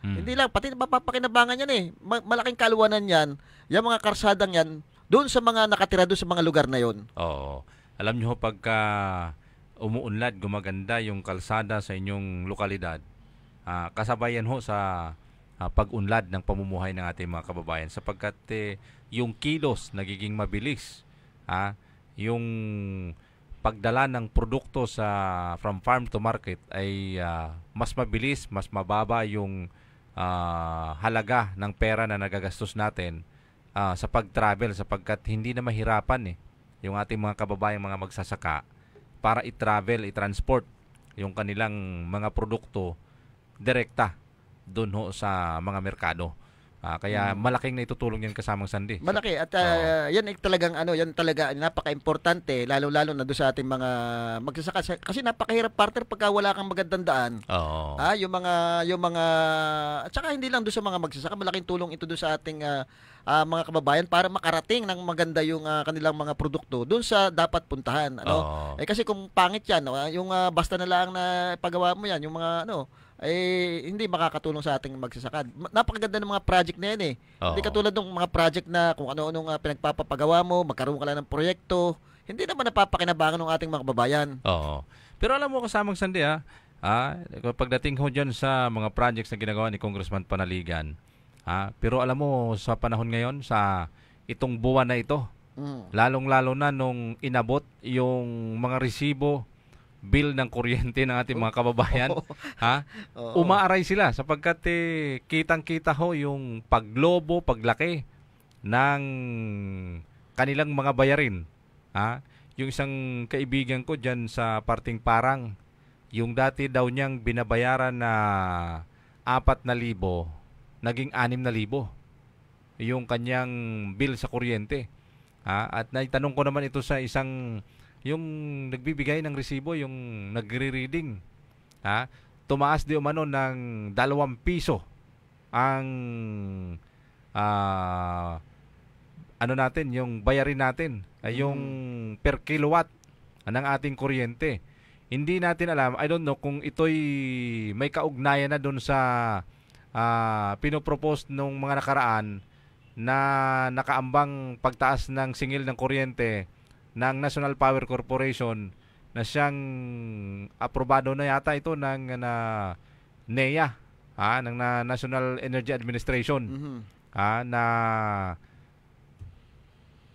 Speaker 5: Hindi lang, pati mapapakinabangan yan malaking kaluwanan yan, yung mga karsadang yan, doon sa mga nakatira doon sa mga lugar na yon.
Speaker 6: Oo. Alam nyo, pagka umuunlad, gumaganda yung kalsada sa inyong lokalidad, kasabayan ho sa pag-unlad ng pamumuhay ng ating mga kababayan sapagkat yung kilos nagiging mabilis. Yung pagdala ng produkto from farm to market ay mas mabilis, mas mababa yung halaga ng pera na nagagastos natin sa pag-travel sapagkat hindi na mahirapan yung ating mga kababayang mga magsasaka para i-travel, i-transport yung kanilang mga produkto direkta doon ho sa mga merkado. Kaya malaking naitutulong yan kasamang Sandy.
Speaker 5: Malaki at yan talagang yan talaga napaka-importante lalo-lalo na doon sa ating mga magsasaka kasi napakahirap partner pagka wala kang magandang daan. Yung mga at saka hindi lang doon sa mga magsasaka, malaking tulong ito doon sa ating mga kababayan para makarating ng maganda yung kanilang mga produkto doon sa dapat puntahan. Kasi kung pangit yan, yung basta na lang na pagawa mo yan, yung mga hindi makakatulong sa ating magsasaka. Napakaganda ng mga project na yan Hindi katulad ng mga project na kung ano-anong pinagpapagawa mo, magkaroon ka lang ng proyekto, hindi naman napapakinabangan ng ating mga kababayan.
Speaker 6: Pero alam mo kasamang Sandy pagdating ho dyan sa mga projects na ginagawa ni Congressman Panaligan, pero alam mo sa panahon ngayon, sa itong buwan na ito, lalong-lalo na nung inabot yung mga resibo, bill ng kuryente ng ating mga kababayan, umaaray sila sapagkat kitang-kita ho yung paglobo, paglaki ng kanilang mga bayarin. Yung isang kaibigan ko dyan sa parting Parang, yung dati daw niyang binabayaran na 4,000, naging 6,000 yung kanyang bill sa kuryente. At naitanong ko naman ito sa isang yung nagbibigay ng resibo, yung nagre-reading, tumaas di umano ng 2 piso ang yung bayarin natin, yung per kilowatt ng ating kuryente. Hindi natin alam, I don't know kung ito'y may kaugnayan na doon sa pinopropose nung mga nakaraan na nakaambang pagtaas ng singil ng kuryente ng National Power Corporation na siyang aprobado na yata ito ng NEA, ng National Energy Administration, na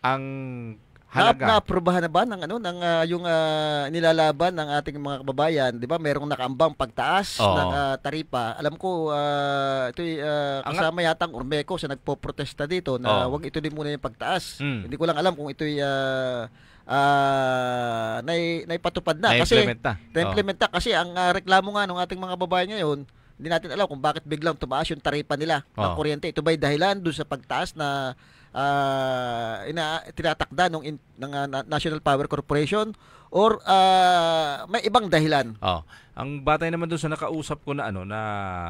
Speaker 6: ang halaga.
Speaker 5: Naaprobahan na ba ng yung nilalaban ng ating mga kababayan, 'di ba? Merong nakaambang pagtaas ng taripa. Alam ko ito'y kasama yata ang Ormeco sa nagpoprotesta dito na wag ito din muna yung pagtaas. Hindi ko lang alam kung ito'y naipatupad na kasi na-implementa kasi ang reklamo nga ng ating mga kababayan ngayon, hindi natin alam kung bakit biglang tumaas yung taripa nila ng kuryente. Ito ba'y dahilan doon sa pagtaas na tinatakda ng National Power Corporation or may ibang dahilan?
Speaker 6: Ang batay naman doon sa nakausap ko na na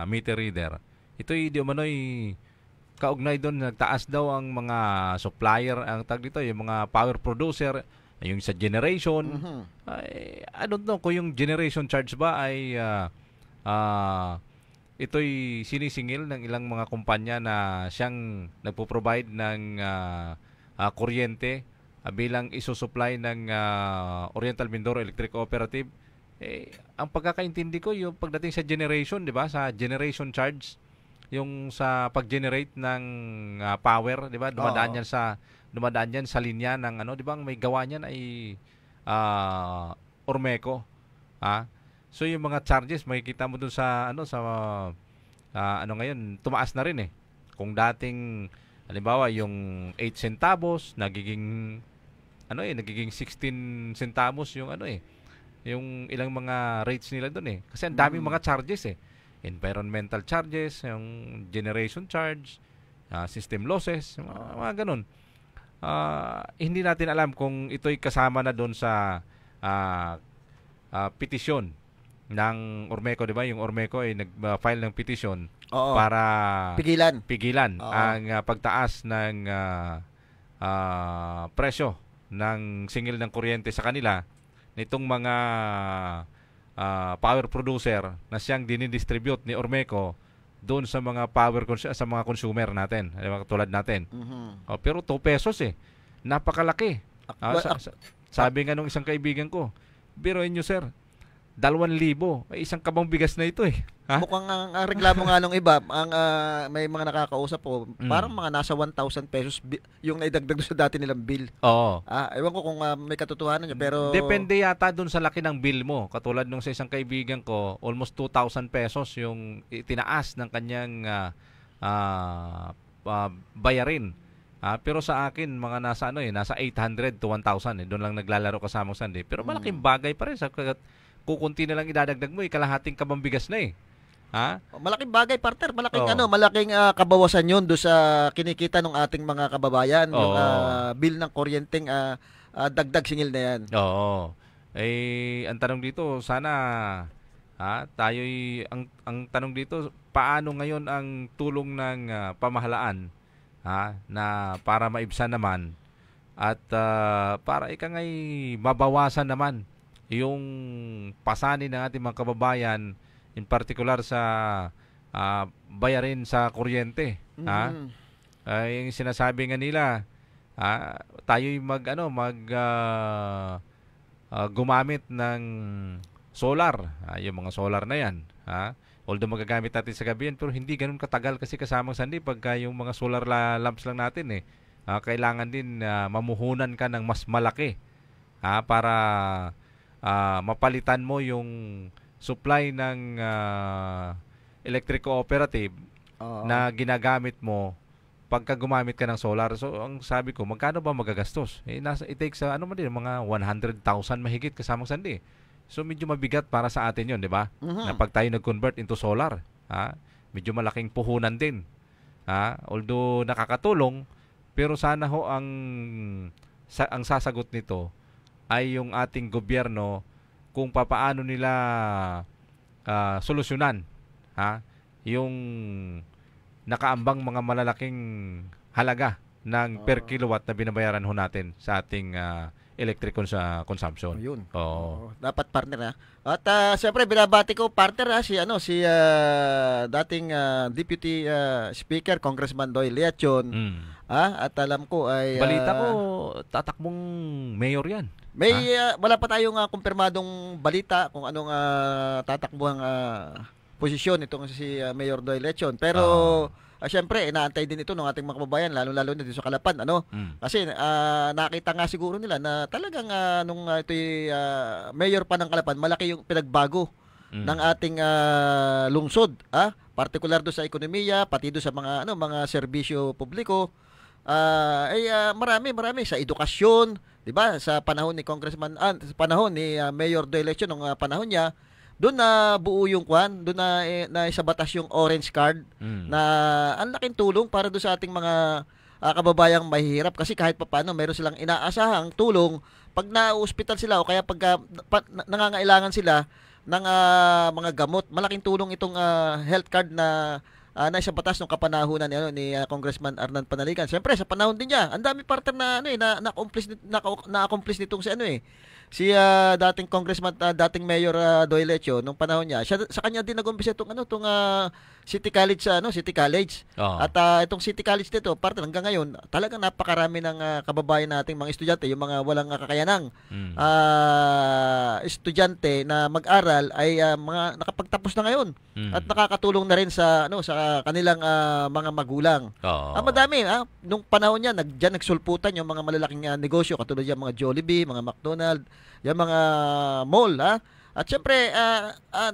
Speaker 6: meter reader, ito'y di umano'y kaugnay doon, nagtaas daw ang mga supplier, ang tag dito, yung mga power producer, yung sa generation. Ay, I don't know kung yung generation charge ba ay ito'y sinisingil ng ilang mga kumpanya na siyang nagpo-provide ng kuryente bilang isusupply ng Oriental Mindoro Electric Cooperative. Ang pagkakaintindi ko, yung pagdating sa generation, di ba? Sa generation charge, yung sa pag-generate ng power, di ba? Dumadaan yan sa linya ng ano, di ba? Ang may gawa niyan ay Ormeco. So yung mga charges, makikita mo dun sa ano ngayon, tumaas na rin eh. Kung dating halimbawa yung 8 centavos nagiging 16 centavos yung yung ilang mga rates nila doon eh. Kasi ang daming mga charges eh. Environmental charges, yung generation charge, system losses, mga ganun. Hindi natin alam kung ito'y kasama na doon sa petisyon ng Ormeco, di ba? Yung Ormeco ay nag-file ng petisyon para pigilan ang pagtaas ng presyo ng singil ng kuryente sa kanila nitong mga power producer na siyang dinidistribute ni Ormeco doon sa mga sa mga consumer natin, tulad natin. Pero 2 pesos eh. Napakalaki. Sabi nga nung isang kaibigan ko, biruin nyo sir, 2,000 ay isang kabang bigas na ito eh.
Speaker 5: Mukhang ang reklamo nga nung iba, may mga nakakausap po, parang mga nasa 1,000 pesos yung naidagdag sa dati nilang bill.
Speaker 6: Oo.
Speaker 5: Ewan ko kung may katotohanan niya, pero
Speaker 6: depende yata dun sa laki ng bill mo. Katulad nung sa isang kaibigan ko, almost 2,000 pesos yung itinaas ng kanyang bayarin. Pero sa akin, mga nasa nasa 800 to 1,000 doon lang naglalaro kasama sa Sunday. Pero malaking bagay pa rin sa kukunti na lang idadagdag mo, kalahating kabambigas na eh.
Speaker 5: Malaking bagay, partner. Malaking kabawasan yun do sa kinikita ng ating mga kababayan. Yung bill ng kuryenteng dagdag singil na yan.
Speaker 6: Oo. Ang tanong dito, sana ang tanong dito, paano ngayon ang tulong ng pamahalaan na para maibsan naman at para ikangay mabawasan naman yung pasanin ng ating mga kababayan, in particular sa bayarin sa kuryente. Yung sinasabi nga nila, tayo'y gumamit ng solar. Yung mga solar na yan. Although magagamit natin sa gabi yan, pero hindi ganun katagal kasi kasamang sandi pagka yung mga solar lamps lang natin kailangan din mamuhunan ka ng mas malaki para mapalitan mo yung supply ng electric cooperative na ginagamit mo pagka gumamit ka ng solar. So ang sabi ko, magkano ba magagastos? It takes mga 100,000 mahigit kasamang sandi. So medyo mabigat para sa atin 'yon, di ba? Na pag tayo nag-convert into solar, medyo malaking puhunan din. Although nakakatulong, pero sana ho ang sasagot nito ay yung ating gobyerno kung papaano nila solusyonan yung nakaambang mga malalaking halaga ng per kilowatt na binabayaran ho natin sa ating electric consumption.
Speaker 5: Yun.
Speaker 6: Oo.
Speaker 5: Dapat partner At siyempre binabati ko partner si dating Deputy Speaker Congressman Doyle Leachon. At alam ko ay
Speaker 6: balita ko tatakbong mayor 'yan.
Speaker 5: Wala pa tayong kumpirmadong balita kung anong tatakbuhang posisyon itong si Mayor Doyle Leachon. Pero siyempre, inaantay din ito ng ating mga kababayan, lalo-lalo na dito sa Calapan. Kasi nakita nga siguro nila na talagang nung ito'y mayor pa ng Calapan, malaki yung pinagbago ng ating lungsod. Partikular do sa ekonomiya, pati do sa mga serbisyo publiko. Marami sa edukasyon, 'di ba? Sa panahon ni Congressman sa panahon ni Mayor Doyle Leachon nung panahon niya, doon na buo yung doon na sa batas yung orange card na ang laking tulong para do sa ating mga kababayang mahihirap kasi kahit papaano meron silang inaasahang tulong pag na-hospital sila o kaya pag nangangailangan sila ng mga gamot. Malaking tulong itong health card na na isang batas ng kapanahunan ni Congressman Arnan Panaligan. Siyempre sa panahon din niya, ang dami partner na na-accomplish nitong si dating Congressman, dating Mayor Doy Lecho nung panahon niya. Sa kanya din nag-umpisa itong City College City College. At itong City College dito, partner hanggang ngayon, talagang napakarami ng kababayan nating mga estudyante, yung mga walang kakayanang estudyante na mag-aral ay mga nakapagtapos na ngayon at nakakatulong na rin sa kanilang mga magulang. Madami nung panahon niya nagsulputan yung mga malalaking negosyo katulad yung mga Jollibee, mga McDonald's, yung mga mall At syempre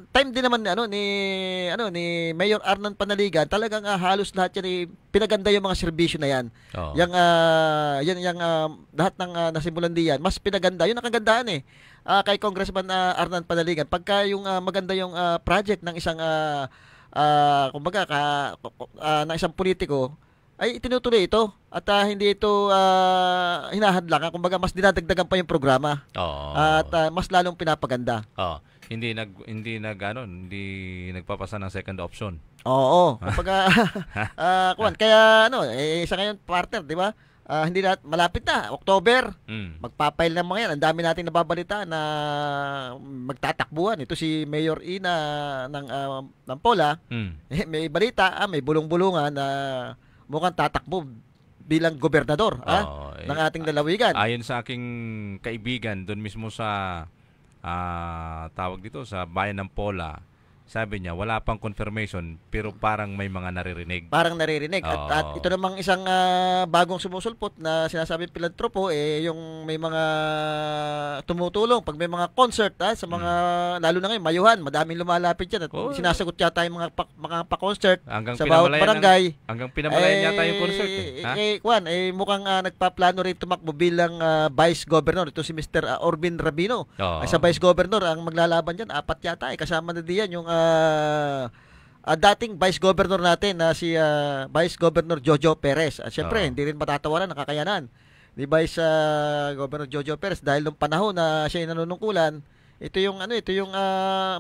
Speaker 5: time din naman ni Mayor Arnan Panaligan, talagang halos lahat yan pinaganda yung mga serbisyo na yan. Yung lahat ng nasimulan diyan, mas pinaganda. Yun ang kagandahan kay Congressman Arnan Panaligan. Pagka yung maganda yung project ng isang kumbaga ng isang politiko, ay itinutuloy ito at hindi ito hinahadlangan. Kumbaga mas dinadagdagan pa yung programa. At mas lalong pinapaganda.
Speaker 6: Hindi nagpapasa ng second option.
Speaker 5: Oo. Kumbaga kaya isa ngayon partner, di ba? Hindi na malapit na October. Magpapail ng mga yan. Ang dami nating nababalita na magtatakbuhan. Ito si Mayor Ina ng Pola. May balita, may bulong-bulungan na mukhang tatakbo bilang gobernador ng ating lalawigan.
Speaker 6: Ayon sa aking kaibigan doon mismo sa tawag dito sa bayan ng Pola, sabi niya wala pang confirmation pero parang may mga naririnig. At ito namang isang bagong sumusulpot na sinasabing pilantropo yung may mga tumutulong pag may mga concert sa mga lalo na ngayon mayuhan, madaming lumalapit diyan at sinasagot yata yung mga pa-concert sa bawat barangay. Hanggang pinamalayan yata yung concert.
Speaker 5: Mukhang nagpaplano rin tumakbo bilang Vice Governor. Ito si Mr. Orbin Rabino. Sa Vice Governor ang maglalaban diyan, 4 yata kasama na diyan yung dating Vice Governor natin na si Vice Governor Jojo Perez. At syempre, hindi rin matatawaran ang kakayanan ni Vice Governor Jojo Perez dahil nung panahon na siya ay nanunungkulan, ito yung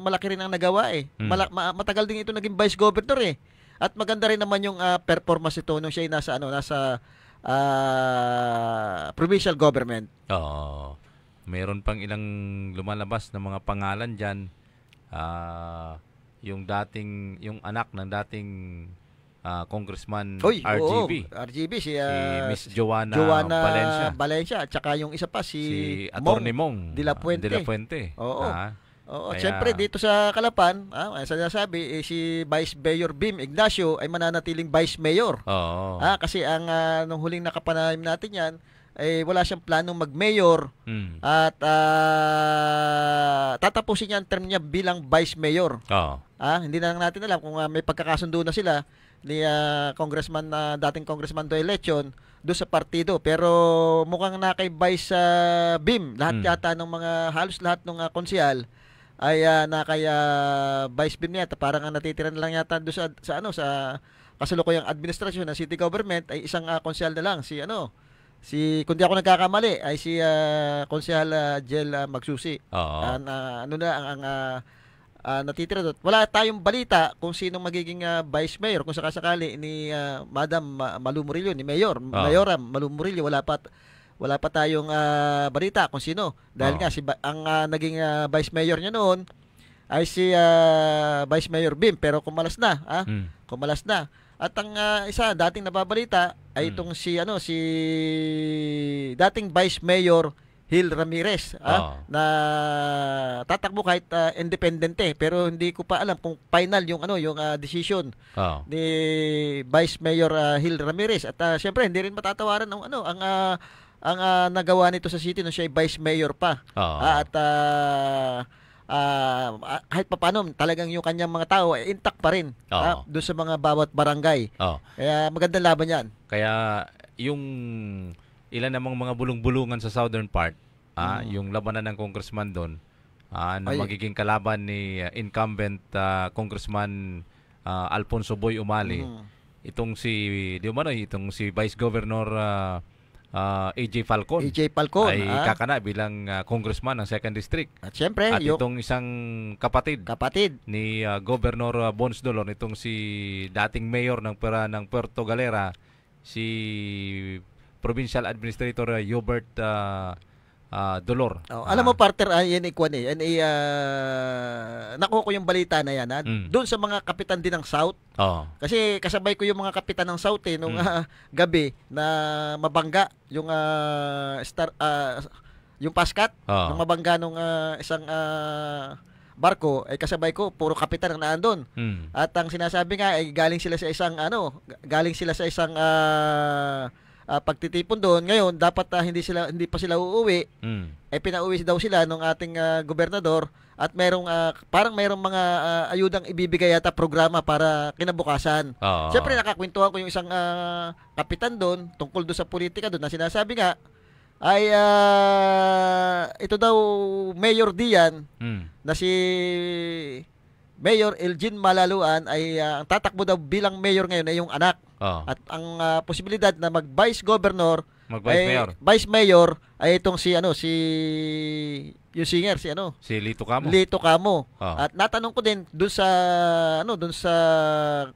Speaker 5: malaki rin ang nagawa matagal din ito naging Vice Governor At maganda rin naman yung performance ito nung siya ay nasa provincial government.
Speaker 6: Meron pang ilang lumalabas na mga pangalan diyan. Yung anak ng dating Congressman RGB si Miss Joanna
Speaker 5: Valencia at saka yung isa pa si
Speaker 6: Attorney Mong
Speaker 5: de la Puente. Siyempre dito sa Calapan, sinasabi si Vice Mayor Bim Ignacio ay mananatiling Vice Mayor. Kasi ang nung huling nakapanayam natin yan wala siyang planong mag-mayor at tatapusin niya ang term niya bilang Vice Mayor. Hindi na lang natin alam kung may pagkakasundo na sila ni dating Congressman Doy Lechon doon sa partido. Pero mukhang na kay Vice Bim, lahat yata ng halos lahat ng konsehal ay na kay Vice Bim yata. Parang natitira na lang yata doon sa kasalukuyang administrasyon ng city government ay isang konsehal na lang kung di ako nagkakamali ay si Konsehal Jel Magsusi. Natitira doon. Wala tayong balita kung sinong magiging Vice Mayor kung sakasakali ni Madam Malu Murillo, ni Mayora Malu Murillo. Wala pa tayong balita kung sino. Dahil nga ang naging Vice Mayor niya noon ay si Vice Mayor Bim, pero kumalas na. Kumalas na. At ang isa dating nababalita ay itong si dating Vice Mayor Hil Ramirez na tatakbo kahit independente, pero hindi ko pa alam kung final yung decision ni Vice Mayor Hil Ramirez. At syempre hindi rin matatawaran ang nagawa nito sa city nung siya ay Vice Mayor pa. At kahit papaano talagang yung kanyang mga tao intact pa rin doon sa mga bawat barangay. Kaya magandang laban yan.
Speaker 6: Kaya yung ilan namang mga bulong-bulungan sa southern part, yung labanan ng congressman doon na magiging kalaban ni incumbent Congressman Alfonso Boy Umali. Itong si Vice Governor AJ Falcon. Ay kakana bilang congressman ng 2nd District.
Speaker 5: At siyempre,
Speaker 6: at itong isang kapatid ni Governor Bons Dolor, itong si dating mayor ng Puerto Galera, si Provincial Administrator Hubert Dolor.
Speaker 5: Alam mo, partner, yan nakuha ko yung balita na yan. Doon sa mga kapitan din ng South. Kasi kasabay ko yung mga kapitan ng South nung gabi na mabangga yung yung paskat, nung mabangga nung isang barko, ay kasabay ko, puro kapitan ang naandun. At ang sinasabi nga ay galing sila sa isang pagtitipon doon. Ngayon dapat hindi pa sila uuwi. Ay pinauwi daw sila ng ating gobernador at parang merong mga ayudang ibibigay yata programa para kinabukasan. Siyempre nakakwentuhan ko yung isang kapitan doon tungkol doon sa politika doon na sinasabi nga ay ito daw Mayor Dian na si Mayor Elgin Malaluan ay ang tatakbo daw bilang mayor ngayon ay yung anak. At ang posibilidad na mag-vice governor, vice mayor ay itong yung singer si Lito Camo. At natanong ko din doon sa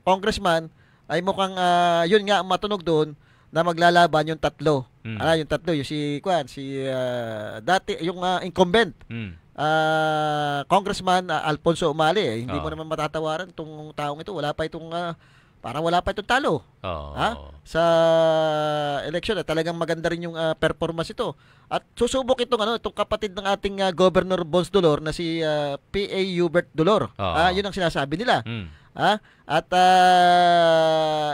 Speaker 5: congressman ay mukhang yun nga ang matunog doon na maglalaban yung tatlo. Yung incumbent. Congressman Alfonso Umali. Hindi mo naman matatawaran itong taong ito. Wala pa itong talo. Sa election talagang maganda rin yung performance ito. At susubok itong kapatid ng ating Governor Bons Dolor na si P.A. Hubert Dolor. Yun ang sinasabi nila. At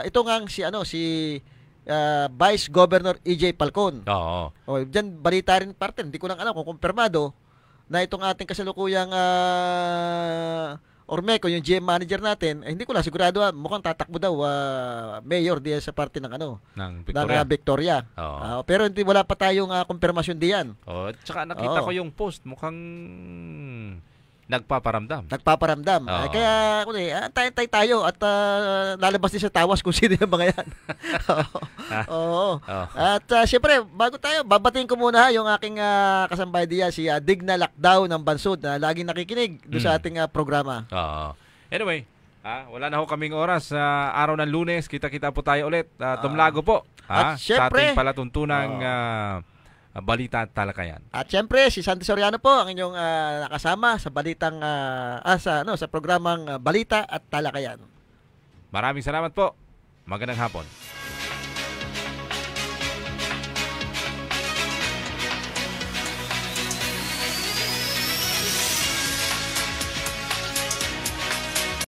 Speaker 5: ito nga si Vice Governor E.J. Falcon. Diyan balita rin partner. Hindi ko lang alam kung kumpirmado na itong ating kasalukuyang Ormeco, yung GM manager natin, hindi ko lang sigurado, mukhang tatakbo daw mayor diyan sa parte ng Victoria. Pero wala pa tayong kumpirmasyon diyan.
Speaker 6: Tsaka nakita ko yung post, mukhang nagpaparamdam.
Speaker 5: Kaya antay tayo at lalabas din sa tawas kung sino yung mga yan. At siyempre, bago tayo, babatiin ko muna yung aking kasambay diyan, si Digna Lakdaw ng Bansud na laging nakikinig doon sa ating programa.
Speaker 6: Anyway, wala na ho kaming oras. Araw ng Lunes, kita-kita po tayo ulit. Tumlago po
Speaker 5: at syempre,
Speaker 6: sa ating palatuntunang Balita at Talakayan.
Speaker 5: At syempre, si Sandy Soriano po ang inyong nakasama sa balitang sa programang Balita at Talakayan.
Speaker 6: Maraming salamat po. Magandang hapon.